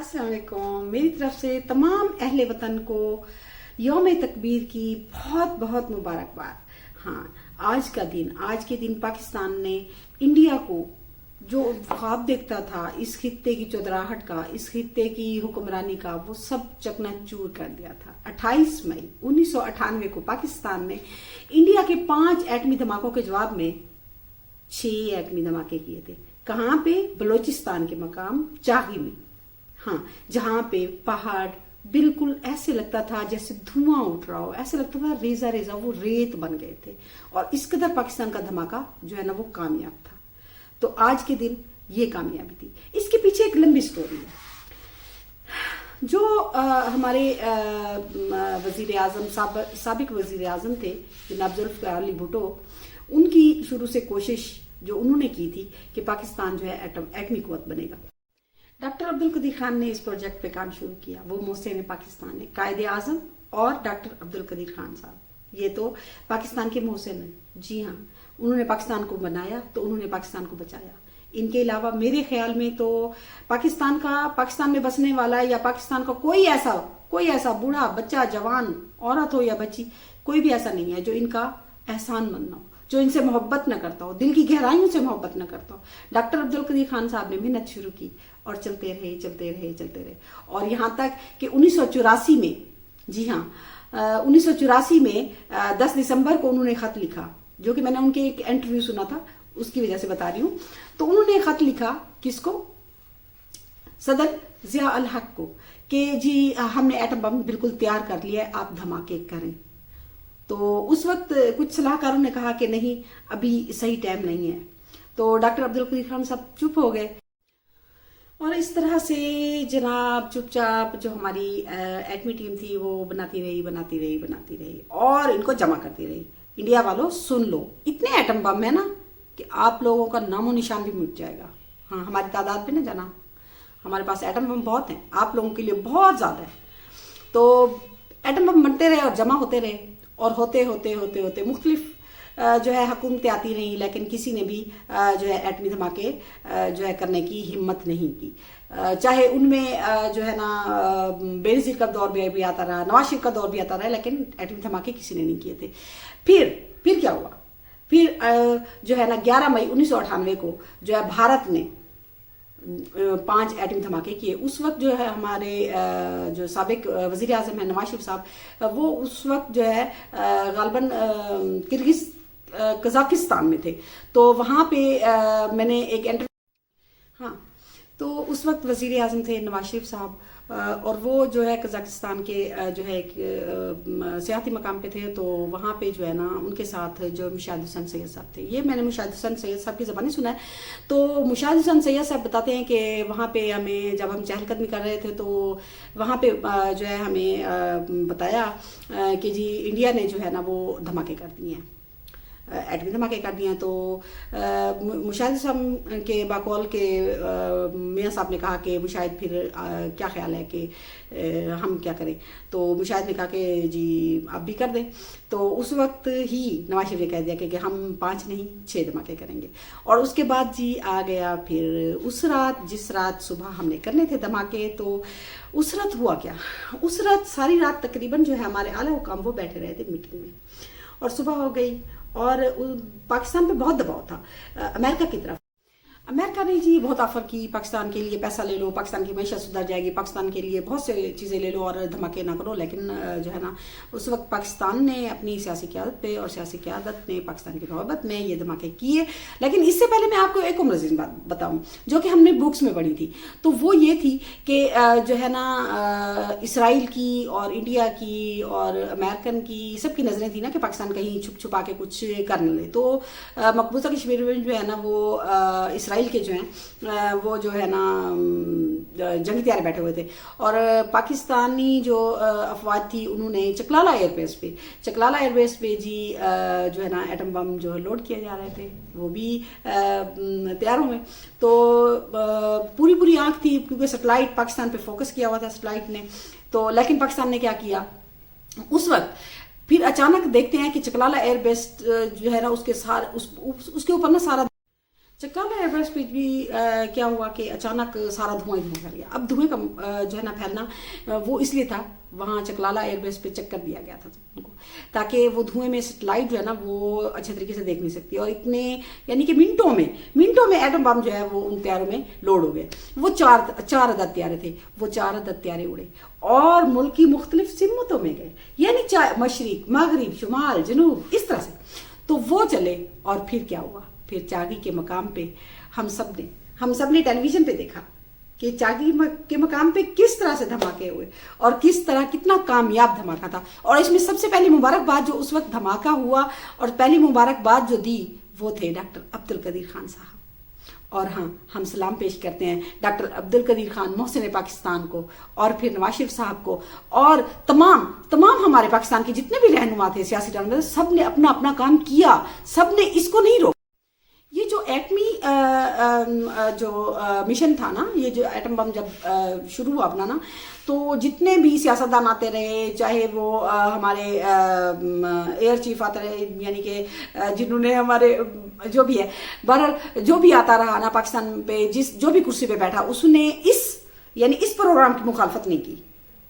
अस्सलाम वालेकुम। मेरी तरफ से तमाम अहले वतन को यौम तकबीर की बहुत बहुत मुबारकबाद। हाँ, आज के दिन पाकिस्तान ने इंडिया को जो ख्वाब देखता था इस खित्ते की चौधराहट का, इस खित्ते की हुक्मरानी का, वो सब चकनाचूर कर दिया था। 28 मई 1998 को पाकिस्तान ने इंडिया के 5 एटमी धमाकों के जवाब में 6 एटमी धमाके किए थे। कहाँ पे? बलोचिस्तान के मकाम चागी में। हाँ, जहां पे पहाड़ बिल्कुल ऐसे लगता था जैसे धुआं उठ रहा हो, ऐसे लगता था रेजा रेजा वो रेत बन गए थे। और इस कदर पाकिस्तान का धमाका जो है ना वो कामयाब था। तो आज के दिन ये कामयाबी थी। इसके पीछे एक लंबी स्टोरी है। जो हमारे वजीर आजम साबिक वजीर आजम थे जनाब जुल्फ़िकार अली भुट्टो, उनकी शुरू से कोशिश जो उन्होंने की थी कि पाकिस्तान जो है एटमी कुव्वत बनेगा। डॉक्टर अब्दुल कदीर खान ने इस प्रोजेक्ट पे काम शुरू किया। वो मोहसिन पाकिस्तान है, कायदे आजम और डॉक्टर अब्दुल कदीर खान साहब, ये तो पाकिस्तान के मोहसिन हैं। जी हाँ, उन्होंने पाकिस्तान को बनाया तो उन्होंने पाकिस्तान को बचाया। इनके अलावा मेरे ख्याल में तो पाकिस्तान में बसने वाला या पाकिस्तान का कोई ऐसा बूढ़ा बच्चा, जवान, औरत हो या बच्ची, कोई भी ऐसा नहीं है जो इनका एहसान मंद ना हो, जो इनसे मोहब्बत न करता हो, दिल की गहराइयों से मोहब्बत न करता हो। डॉक्टर अब्दुल कदीर खान साहब ने मेहनत शुरू की और चलते रहे और यहाँ तक कि 1984 में, जी हाँ, 1984 में 10 दिसंबर को उन्होंने खत लिखा, जो कि मैंने उनके एक इंटरव्यू सुना था, उसकी वजह से बता रही हूँ। तो उन्होंने खत लिखा किसको? सदर जिया अल हक को, कि जी हमने एटम बम बिल्कुल तैयार कर लिया है, आप धमाके करें। तो उस वक्त कुछ सलाहकारों ने कहा कि नहीं, अभी सही टाइम नहीं है। तो डॉक्टर अब्दुल कदीर खान साहब चुप हो गए और इस तरह से जनाब चुपचाप जो हमारी एटमी टीम थी वो बनाती रही और इनको जमा करती रही। इंडिया वालों सुन लो, इतने एटम बम है ना कि आप लोगों का नामो निशान भी मिट जाएगा। हाँ, हमारी तादाद पे ना जाना, हमारे पास एटम बम बहुत हैं, आप लोगों के लिए बहुत ज्यादा है। तो एटम बम बनते रहे और जमा होते रहे और होते मुख्तलिफ जो है हुकूमतें आती रही, लेकिन किसी ने भी जो है एटमी धमाके जो है करने की हिम्मत नहीं की। चाहे उनमें जो है ना बेनज़ीर का दौर भी आता रहा, नवाज शरीफ का दौर भी आता रहा, लेकिन एटमी धमाके किसी ने नहीं किए थे। फिर क्या हुआ? फिर जो है ना 11 मई 1998 को जो है भारत ने 5 एटमी धमाके किए। उस वक्त जो है हमारे जो साबिक वजीर आजम है नवाज शरीफ साहब, वो उस वक्त जो है गालबन कजाकिस्तान में थे। तो वहां पे मैंने एक हाँ, तो उस वक्त वजीर आजम थे नवाज शरीफ साहब, और वो जो है कजाकिस्तान के जो है एक सियाती मकाम पे थे। तो वहाँ पे जो है ना उनके साथ जो मुशाहिद हुसैन सैयद साहब थे, ये मैंने मुशाहिद हुसैन सैयद साहब की ज़बानी सुना है। तो मुशाहिद हुसैन सैयद साहब बताते हैं कि वहाँ पे हमें, जब हम चहलकदमी कर रहे थे तो वहाँ पे जो है हमें बताया कि जी इंडिया ने जो है ना वो धमाके कर दिए हैं, एटमी धमाके कर दिए हैं। तो मुशाहिद साहब के बाकौल के मियाँ साहब ने कहा कि मुशाहिद फिर क्या ख्याल है कि हम क्या करें? तो मुशाहिद ने कहा कि जी आप भी कर दें। तो उस वक्त ही नवाज शरीफ ने कह दिया कि हम 5 नहीं 6 धमाके करेंगे। और उसके बाद जी आ गया फिर उस रात, जिस रात सुबह हमने करने थे धमाके। तो उस रात हुआ क्या? उस रात सारी रात तकरीबन जो है हमारे आला हुकाम वो बैठे रहे थे मीटिंग में, और सुबह हो गई और पाकिस्तान पे बहुत दबाव था अमेरिका की तरफ। अमेरिका ने जी बहुत ऑफर की, पाकिस्तान के लिए पैसा ले लो, पाकिस्तान की मैशत सुधर जाएगी, पाकिस्तान के लिए बहुत से चीज़ें ले लो और धमाके ना करो। लेकिन जो है ना उस वक्त पाकिस्तान ने अपनी सियासी क़यादत पे और सियासी क़यादत ने पाकिस्तान की नौबत में ये धमाके किए। लेकिन इससे पहले मैं आपको एक मज़ीद बात बताऊँ जो कि हमने बुक्स में पढ़ी थी। तो वो ये थी कि जो है ना इसराइल की और इंडिया की और अमेरिकन की सबकी नज़रें थी ना कि पाकिस्तान कहीं छुप छुपा के कुछ कर न ले। तो मकबूजा कश्मीर में जो है ना वो इसराइल के जो हैं वो जो है ना जंगी तैयार बैठे हुए थे, और पाकिस्तानी जो अफवाज थी उन्होंने चकलाला एयरबेस पे जी जो है ना एटम बम जो लोड किए जा रहे थे, वो भी तैयारों में। तो पूरी आंख थी क्योंकि सैटेलाइट पाकिस्तान पे फोकस किया हुआ था सैटेलाइट ने। तो लेकिन पाकिस्तान ने क्या किया उस वक्त? फिर अचानक देखते हैं कि चकलाला एयरबेस जो है ना उसके ऊपर ना सारा चकराला एयरबेस पे भी क्या हुआ कि अचानक सारा धुआं ही धुआं फैल गया। अब धुएं का जो है ना फैलना वो इसलिए था, वहाँ चकलाला एयरबेस पे चेक कर दिया गया था उनको, ताकि वो धुएं में सैटेलाइट जो है ना वो अच्छे तरीके से देख नहीं सकती, और इतने यानी कि मिनटों में एटम बम जो है वो उन त्यारों में लोड हो गए। वो चार अदद त्यारे थे, वो 4 अदद त्यारे उड़े और मुल्क की मुख्तलिफ सिमतों में गए, यानी मशरिक, मगरिब, शुमाल, जनूब, इस तरह से। तो वो चले और फिर क्या हुआ, फिर चागी के मकाम पे हम सब ने टेलीविजन पे देखा कि चागी के मकाम पे किस तरह से धमाके हुए और किस तरह कितना कामयाब धमाका था। और इसमें सबसे पहली मुबारकबाद जो उस वक्त धमाका हुआ और पहली मुबारकबाद जो दी वो थे डॉक्टर अब्दुल कदीर खान साहब। और हाँ, हम सलाम पेश करते हैं डॉक्टर अब्दुल कदीर खान मोहसिन पाकिस्तान को, और फिर नवाज शरीफ साहब को, और तमाम हमारे पाकिस्तान के जितने भी रहनुमा थे, सियासी रहनुमा, सब ने अपना अपना काम किया, सब ने इसको नहीं रोका। ये जो एटमी जो मिशन था ना, ये जो एटम बम जब शुरू हुआ अपना ना, तो जितने भी सियासतदान आते रहे, चाहे वो हमारे एयर चीफ आते रहे, यानी कि जिन्होंने हमारे जो भी है बहरहाल जो भी आता रहा ना पाकिस्तान पे, जो भी कुर्सी पे बैठा, उसने इस प्रोग्राम की मुखालफत नहीं की,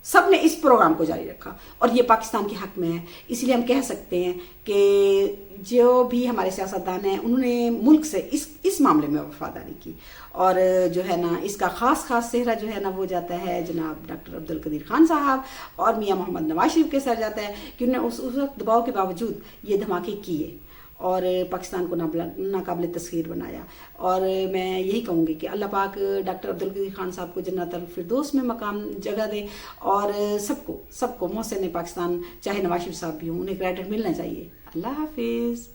सब ने इस प्रोग्राम को जारी रखा, और ये पाकिस्तान के हक में है। इसलिए हम कह सकते हैं कि जो भी हमारे सियासतदान हैं उन्होंने मुल्क से इस मामले में वफादारी की, और जो है ना इसका खास सेहरा जो है ना वो जाता है जनाब डॉक्टर अब्दुल कदीर खान साहब और मियां मोहम्मद नवाज शरीफ के सर जाता है कि उन्होंने उस वक्त दबाव के बावजूद ये धमाके किए और पाकिस्तान को नाकाबिल तस्खीर बनाया। और मैं यही कहूँगी कि अल्लाह पाक डॉक्टर अब्दुल कदीर खान साहब को जन्नतुल फिरदौस में मकाम जगह दे, और सबको मोहसिन पाकिस्तान चाहे नवाज शरीफ साहब भी हों, उन्हें क्रेडिट मिलना चाहिए। अल्लाह हाफिज़।